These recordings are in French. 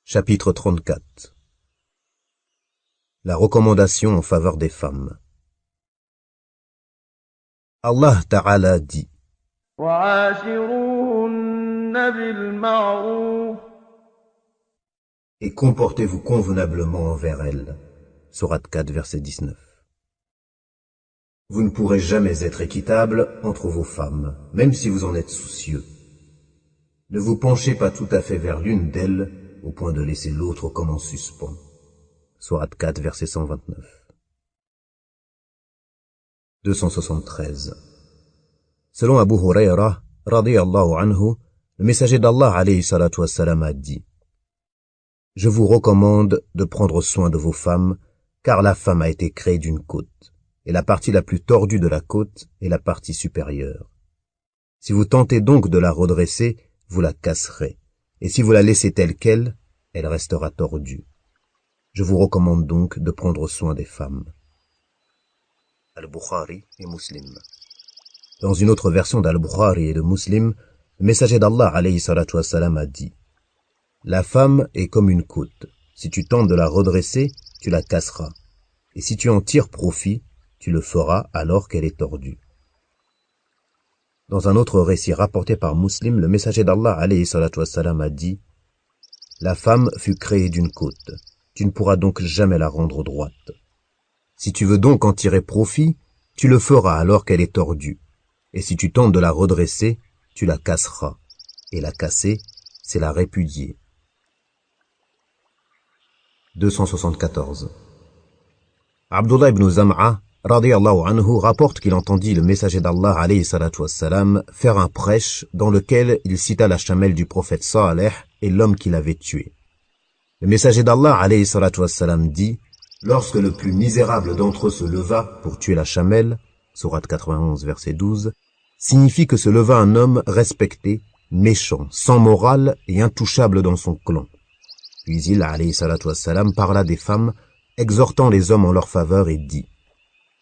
Chapitre 34. La recommandation en faveur des femmes. Allah Ta'ala dit: Et comportez-vous convenablement envers elles. Sourate 4, verset 19. Vous ne pourrez jamais être équitable entre vos femmes, même si vous en êtes soucieux. Ne vous penchez pas tout à fait vers l'une d'elles, au point de laisser l'autre comme en suspens. Sourate 4, verset 129. 273. Selon Abu Huraira, radiyallahu anhu, le messager d'Allah alayhi salatu wassalam a dit: Je vous recommande de prendre soin de vos femmes, car la femme a été créée d'une côte, et la partie la plus tordue de la côte est la partie supérieure. Si vous tentez donc de la redresser, vous la casserez, et si vous la laissez telle qu'elle, elle restera tordue. Je vous recommande donc de prendre soin des femmes. Al-Bukhari et Muslim. Dans une autre version d'Al-Bukhari et de Muslim, le messager d'Allah alayhi salatu wassalam a dit: La femme est comme une côte. Si tu tentes de la redresser, tu la casseras. Et si tu en tires profit, tu le feras alors qu'elle est tordue. Dans un autre récit rapporté par Muslim, le messager d'Allah alayhi salatu wassalam a dit: La femme fut créée d'une côte. Tu ne pourras donc jamais la rendre droite. Si tu veux donc en tirer profit, tu le feras alors qu'elle est tordue. Et si tu tentes de la redresser, tu la casseras. Et la casser, c'est la répudier. 274. Abdullah ibn Zam'a, radiyallahu anhu, rapporte qu'il entendit le messager d'Allah, alayhi salatu wassalam, faire un prêche dans lequel il cita la chamelle du prophète Saleh et l'homme qui l'avait tué. Le messager d'Allah, alayhi salatu wassalam, dit: Lorsque le plus misérable d'entre eux se leva pour tuer la chamelle, sourate 91, verset 12, signifie que se leva un homme respecté, méchant, sans morale et intouchable dans son clan. Puis il, alayhi salatu wassalam, parla des femmes, exhortant les hommes en leur faveur et dit: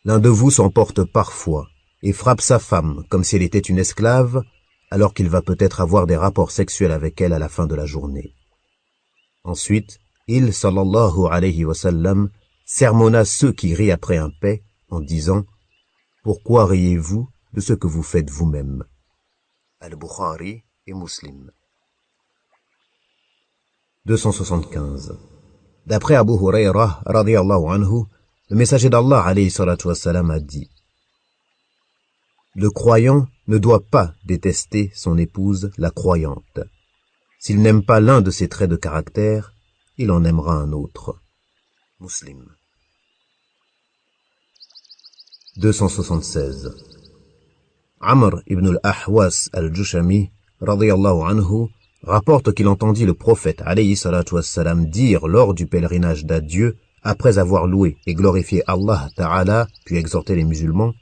L'un de vous s'emporte parfois et frappe sa femme comme si elle était une esclave, alors qu'il va peut-être avoir des rapports sexuels avec elle à la fin de la journée. Ensuite, il, sallallahu alayhi wa sallam, sermonna ceux qui rient après un paix en disant: Pourquoi riez-vous de ce que vous faites vous-même? Al-Bukhari et Muslim. 275. D'après Abu Huraira, radiyallahu anhu, le messager d'Allah, alayhi salatu wassalam, a dit: Le croyant ne doit pas détester son épouse, la croyante. S'il n'aime pas l'un de ses traits de caractère, il en aimera un autre. Muslim. 276. Amr ibn al-Ahwas al-Jushami, radiyallahu anhu, rapporte qu'il entendit le prophète, alayhi salatu wassalam, dire lors du pèlerinage d'adieu, après avoir loué et glorifié Allah Ta'ala, puis exhorté les musulmans: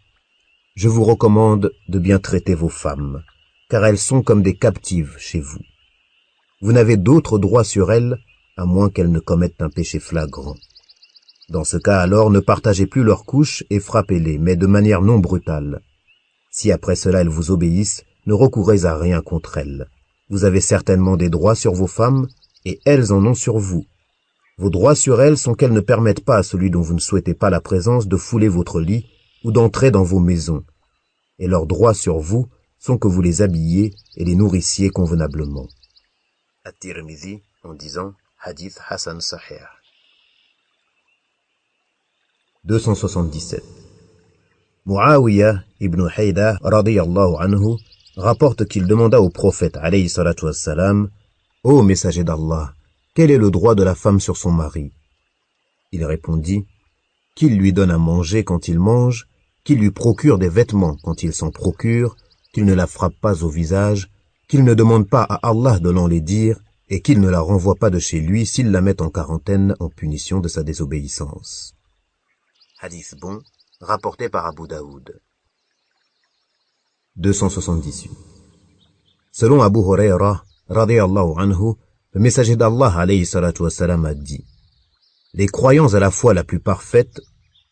Je vous recommande de bien traiter vos femmes, car elles sont comme des captives chez vous. Vous n'avez d'autre droit sur elles, à moins qu'elles ne commettent un péché flagrant. Dans ce cas alors, ne partagez plus leurs couches et frappez-les, mais de manière non brutale. Si après cela elles vous obéissent, ne recourez à rien contre elles. Vous avez certainement des droits sur vos femmes, et elles en ont sur vous. Vos droits sur elles sont qu'elles ne permettent pas à celui dont vous ne souhaitez pas la présence de fouler votre lit ou d'entrer dans vos maisons. Et leurs droits sur vous sont que vous les habilliez et les nourrissiez convenablement. At-Tirmidhi, en disant Hadith Hassan Sahih. 277. Muawiyah ibn Hayda, radiyallahu anhu, rapporte qu'il demanda au prophète, alayhi salatu wassalam: Ô messager d'Allah, quel est le droit de la femme sur son mari? Il répondit: Qu'il lui donne à manger quand il mange, qu'il lui procure des vêtements quand il s'en procure, qu'il ne la frappe pas au visage, qu'il ne demande pas à Allah de l'enlaidir, et qu'il ne la renvoie pas de chez lui s'il la met en quarantaine en punition de sa désobéissance. Hadith bon, rapporté par Abu Daoud. 278. Selon Abu Huraira, radiyallahu anhu, le messager d'Allah, alayhi salatu wassalam, a dit: Les croyants à la foi la plus parfaite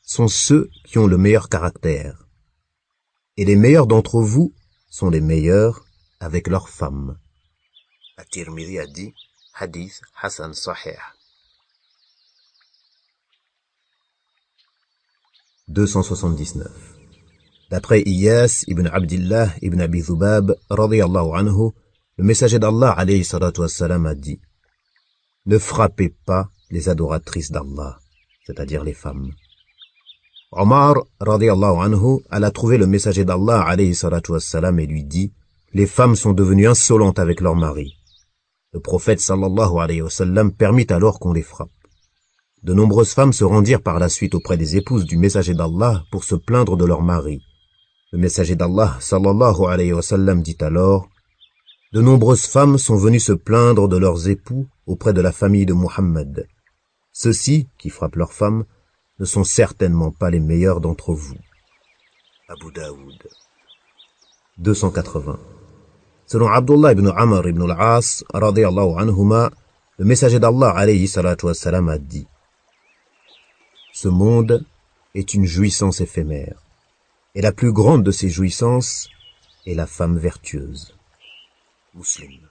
sont ceux qui ont le meilleur caractère. Et les meilleurs d'entre vous sont les meilleurs avec leurs femmes. At-Tirmidhi a dit Hadith Hassan Sahih. 279. D'après Iyas ibn Abdillah ibn Abi Dhubab, radiyallahu anhu, le messager d'Allah alayhi salatu wassalam a dit: ne frappez pas les adoratrices d'Allah, c'est-à-dire les femmes. Omar, radiyallahu anhu, alla trouver le messager d'Allah alayhi salatu wassalam et lui dit: les femmes sont devenues insolentes avec leurs maris. Le prophète sallallahu alayhi wa sallam permit alors qu'on les frappe. De nombreuses femmes se rendirent par la suite auprès des épouses du messager d'Allah pour se plaindre de leurs maris. Le messager d'Allah sallallahu alayhi wa sallam dit alors: de nombreuses femmes sont venues se plaindre de leurs époux auprès de la famille de Muhammad. Ceux-ci, qui frappent leurs femmes, ne sont certainement pas les meilleurs d'entre vous. Abu Daoud. 280. Selon Abdullah ibn Amr ibn al-As, radiyallahu anhuma, le messager d'Allah alayhi salatu wassalam a dit: ce monde est une jouissance éphémère, et la plus grande de ces jouissances est la femme vertueuse. Muslim.